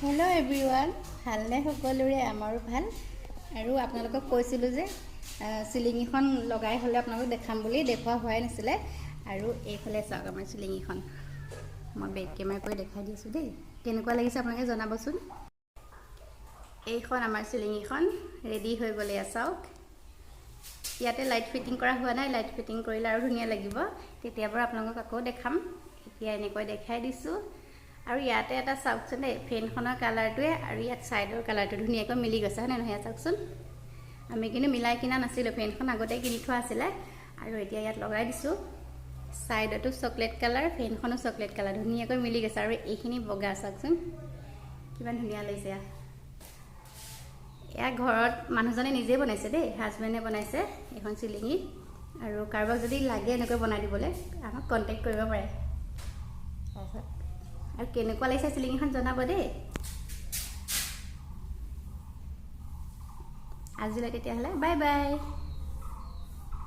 hello everyone ভালনে সকলোৰে আমাৰো ভাল আৰু আপোনালোকক কৈছিলো যে সিলিং এখন লগাই হলে আপোনালোকক দেখাম বুলি দেখুৱা হোৱাই নাছিলে আৰু এইফালে চাওক আমাৰ সিলিং এখন মই বেক কেমেৰা কৰি দেখাই দিছো দেই কেনেকুৱা লাগিছে আপোনালোকে জনাবচোন এইখন আমাৰ সিলিং এখন ৰেডি হৈ গলে চাওক ইয়াতে লাইট ফিটিং কৰা হোৱা নাই লাইট ফিটিং কৰিলে আৰু ধুনীয়া লাগিব তেতিয়াবৰ আপোনালোকক আকৌ দেখাম এতিয়া এনেকৈ দেখাই দিছো আৰু ইয়াতে এটা চাওকচোন দে ফেনখনৰ কালাৰটোৱে আৰু ইয়াত সাইডৰ কালাৰটো ধুনীয়াকৈ মিলি গৈছে হনে নহয় চাওকচোন আমি কিন্তু মিলাই কিনা নাছিল ফেনখন আগতে কিনি থোৱা আছিল আৰু এতিয়া ইয়াত লগাই দিছো সাইডটো চকলেট কালাৰ ফেনখনো চকলেট কালাৰ ধুনীয়াকৈ মিলি গৈছে আৰু এইখিনি বগা চাওকচোন কিমান ধুনীয়া লাগিছে এয়া ঘৰত মানুহজনে নিজে বনাইছে দেই হাজবেণ্ডে বনাইছে এখন সিলিঙি আৰু কাৰোবাক যদি লাগে এনেকৈ বনাই দিবলৈ আমাক কন্টাক্ট কৰিব পাৰে আৰু কেনেকুৱা লাগিছে সিলিংখন জনাব দেই আজিলৈ তেতিয়া হলে বাই বাই